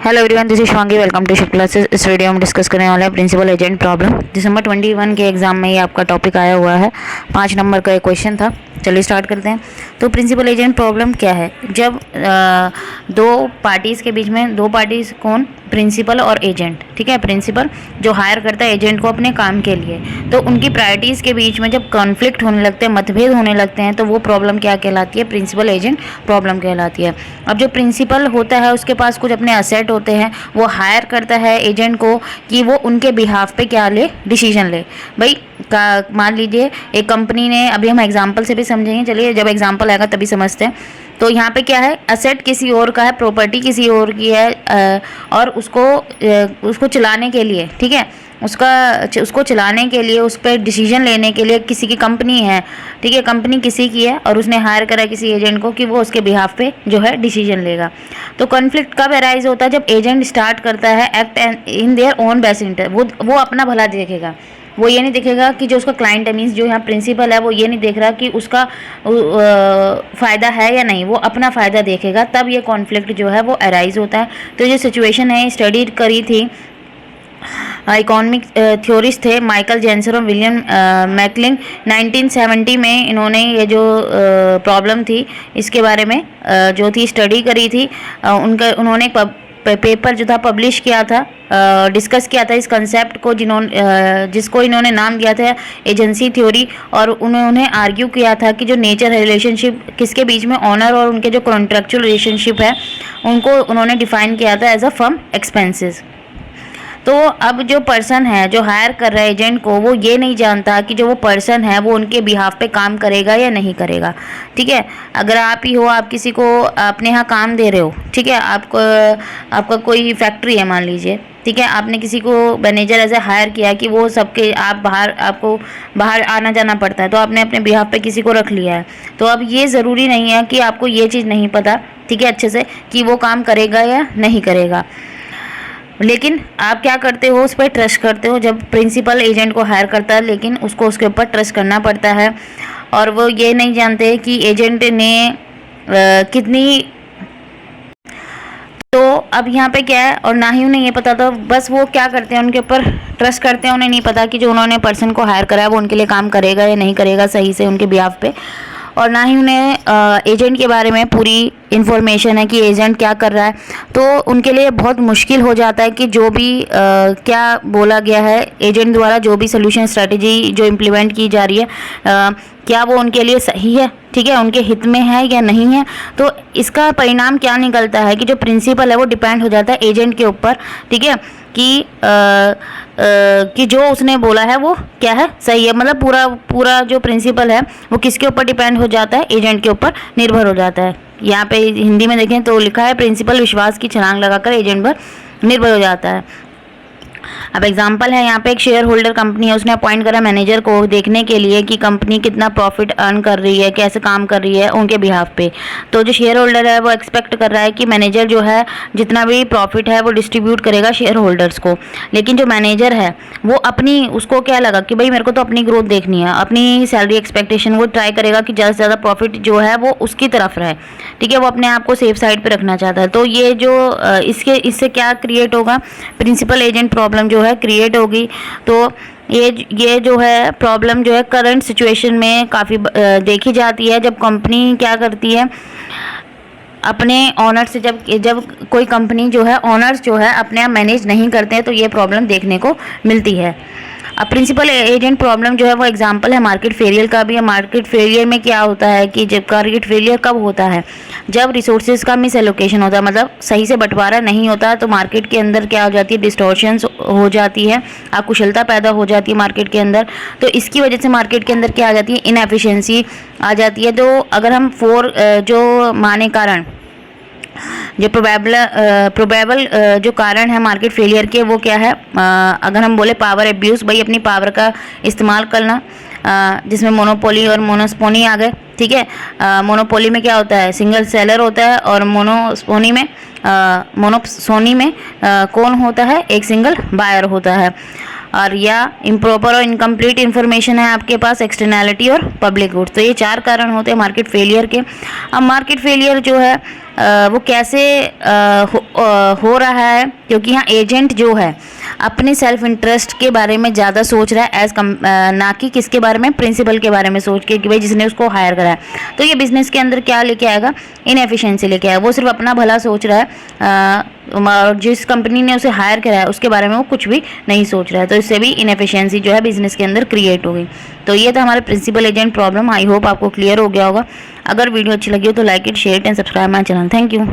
Hello everyone, this is Shivangi. Welcome to Shiv classes. इस video में discuss करने वाला है प्रिंसिपल एजेंट प्रॉब्लम। दिसंबर 21 के एग्जाम में ये आपका टॉपिक आया हुआ है। 5 नंबर का एक क्वेश्चन था। चलिए स्टार्ट करते हैं। तो प्रिंसिपल एजेंट प्रॉब्लम क्या है? जब दो पार्टीज़ के बीच में, दो पार्टीज़ कौन? प्रिंसिपल और एजेंट। ठीक है, प्रिंसिपल जो हायर करता है एजेंट को अपने काम के लिए, तो उनकी प्रायोरिटीज़ के बीच में जब कॉन्फ्लिक्ट होने लगते हैं, मतभेद होने लगते हैं, तो वो प्रॉब्लम क्या कहलाती है? प्रिंसिपल एजेंट प्रॉब्लम कहलाती है। अब जो प्रिंसिपल होता है उसके पास कुछ अपने असेट होते हैं, वो हायर करता है एजेंट को कि वो उनके बिहाफ पे क्या ले, डिसीजन ले। भाई मान लीजिए एक कंपनी ने, अभी हम एग्जांपल से भी समझेंगे, चलिए जब एग्जांपल आएगा तभी समझते हैं। तो यहाँ पे क्या है, असेट किसी और का है, प्रॉपर्टी किसी और की है, और उसको चलाने के लिए, ठीक है, उसको चलाने के लिए, उस पर डिसीजन लेने के लिए किसी की कंपनी है, ठीक है, कंपनी किसी की है और उसने हायर करा किसी एजेंट को कि वो उसके बिहाफ पे जो है डिसीजन लेगा। तो कॉन्फ्लिक्ट कब अराइज होता है? जब एजेंट स्टार्ट करता है act in their own best interest. वो अपना भला देखेगा, वो ये नहीं देखेगा कि जो उसका क्लाइंट है, मीन्स जो यहाँ प्रिंसिपल है, वो ये नहीं देख रहा कि उसका फ़ायदा है या नहीं, वो अपना फ़ायदा देखेगा। तब ये कॉन्फ्लिक्ट जो है वो अराइज होता है। तो जो सिचुएशन है स्टडी करी थी, इकोनॉमिक थ्योरिस्ट थे माइकल जेंसन और विलियम मैकलिंग। 1970 में इन्होंने ये जो प्रॉब्लम थी इसके बारे में जो थी स्टडी करी थी। उन्होंने पेपर जो था पब्लिश किया था, डिस्कस किया था इस कंसेप्ट को, जिसको इन्होंने नाम दिया था एजेंसी थ्योरी। और उन्होंने आर्ग्यू किया था कि जो नेचर रिलेशनशिप किसके बीच में, ऑनर और उनके जो कॉन्ट्रेक्चुअल रिलेशनशिप है, उनको उन्होंने डिफाइन किया था एज अ फर्म एक्सपेंसेस। तो अब जो पर्सन है जो हायर कर रहा है एजेंट को, वो ये नहीं जानता कि जो वो पर्सन है वो उनके बिहाफ पे काम करेगा या नहीं करेगा। ठीक है, अगर आप ही हो, आप किसी को अपने यहाँ काम दे रहे हो, ठीक है, आपका कोई फैक्ट्री है मान लीजिए, ठीक है, आपने किसी को मैनेजर ऐसे हायर किया कि वो सबके आपको बाहर आना जाना पड़ता है, तो आपने अपने बिहाफ पे किसी को रख लिया है। तो अब ये ज़रूरी नहीं है कि आपको ये चीज़ नहीं पता, ठीक है, अच्छे से कि वो काम करेगा या नहीं करेगा, लेकिन आप क्या करते हो, उस पर ट्रस्ट करते हो। जब प्रिंसिपल एजेंट को हायर करता है, लेकिन उसको उसके ऊपर ट्रस्ट करना पड़ता है, और वो ये नहीं जानते कि एजेंट ने कितनी। तो अब यहाँ पे क्या है, और ना ही उन्हें ये पता, तो बस वो क्या करते हैं, उनके ऊपर ट्रस्ट करते हैं। उन्हें नहीं पता कि जो उन्होंने पर्सन को हायर करा है वो उनके लिए काम करेगा या नहीं करेगा सही से उनके बिहाफ पे, और ना ही उन्हें एजेंट के बारे में पूरी इन्फॉर्मेशन है कि एजेंट क्या कर रहा है। तो उनके लिए बहुत मुश्किल हो जाता है कि जो भी क्या बोला गया है एजेंट द्वारा, जो भी सोल्यूशन स्ट्रेटजी जो इम्प्लीमेंट की जा रही है, क्या वो उनके लिए सही है, ठीक है, उनके हित में है या नहीं है। तो इसका परिणाम क्या निकलता है कि जो प्रिंसिपल है वो डिपेंड हो जाता है एजेंट के ऊपर, ठीक है, कि जो उसने बोला है वो क्या है, सही है। मतलब पूरा जो प्रिंसिपल है वो किसके ऊपर डिपेंड हो जाता है? एजेंट के ऊपर निर्भर हो जाता है। यहाँ पे हिंदी में देखें तो लिखा है, प्रिंसिपल विश्वास की छलांग लगाकर एजेंट पर निर्भर हो जाता है। अब एग्जांपल है, यहाँ पे एक शेयर होल्डर कंपनी है, उसने अपॉइंट करा मैनेजर को देखने के लिए कि कंपनी कितना प्रॉफिट अर्न कर रही है, कैसे काम कर रही है उनके बिहाफ पे। तो जो शेयर होल्डर है वो एक्सपेक्ट कर रहा है कि मैनेजर जो है जितना भी प्रॉफिट है वो डिस्ट्रीब्यूट करेगा शेयर होल्डर्स को। लेकिन जो मैनेजर है वो उसको क्या लगा कि भाई मेरे को तो अपनी ग्रोथ देखनी है, अपनी सैलरी एक्सपेक्टेशन, वो ट्राई करेगा कि ज़्यादा से ज़्यादा प्रॉफिट जो है वो उसकी तरफ रहे, ठीक है, वो अपने आप को सेफ साइड पर रखना चाहता है। तो ये जो इससे क्या क्रिएट होगा, प्रिंसिपल एजेंट प्रॉब्लम जो है क्रिएट होगी। तो ये जो है प्रॉब्लम जो है करंट सिचुएशन में काफ़ी देखी जाती है। जब कंपनी क्या करती है, अपने ऑनर से जब कोई कंपनी जो है ऑनर्स जो है अपने आप मैनेज नहीं करते हैं, तो ये प्रॉब्लम देखने को मिलती है। अब प्रिंसिपल एजेंट प्रॉब्लम जो है वो एग्जांपल है मार्केट फेलियर का भी है। मार्केट फेलियर में क्या होता है कि जब मार्केट फेलियर कब होता है, जब रिसोर्सेज का मिस एलोकेशन होता है, मतलब सही से बंटवारा नहीं होता, तो मार्केट के अंदर क्या हो जाती है, डिस्टॉर्शंस हो जाती है, अकुशलता पैदा हो जाती है मार्केट के अंदर। तो इसकी वजह से मार्केट के अंदर क्या आ जाती है, इनएफिशिएंसी आ जाती है। तो अगर हम जो माने कारण, जो प्रोबेबल जो कारण है मार्केट फेलियर के, वो क्या है, अगर हम बोले पावर एब्यूज़, भाई अपनी पावर का इस्तेमाल करना, जिसमें मोनोपोली और मोनोस्पोनी आ गए, ठीक है। मोनोपोली में क्या होता है, सिंगल सेलर होता है, और मोनोसोनी में कौन होता है, एक सिंगल बायर होता है। और या इम्प्रॉपर और इनकम्प्लीट इन्फॉर्मेशन है आपके पास, एक्सटर्नैलिटी और पब्लिक गुड। तो ये 4 कारण होते हैं मार्केट फेलियर के। अब मार्केट फेलियर जो है वो कैसे हो रहा है, क्योंकि यहाँ एजेंट जो है अपने सेल्फ इंटरेस्ट के बारे में ज़्यादा सोच रहा है ना कि किसके बारे में, प्रिंसिपल के बारे में सोच के कि भाई जिसने उसको हायर करा है। तो ये बिजनेस के अंदर क्या लेके आएगा, इनएफिशिएंसी लेके आएगा। वो सिर्फ अपना भला सोच रहा है और जिस कंपनी ने उसे हायर करा है उसके बारे में वो कुछ भी नहीं सोच रहा है। तो इससे भी इनएफिशिएंसी जो है बिजनेस के अंदर क्रिएट हो गई। तो ये था हमारे principal agent problem. I hope आपको क्लियर हो गया होगा। अगर वीडियो अच्छी लगी हो तो like it, share and subscribe my channel. Thank you.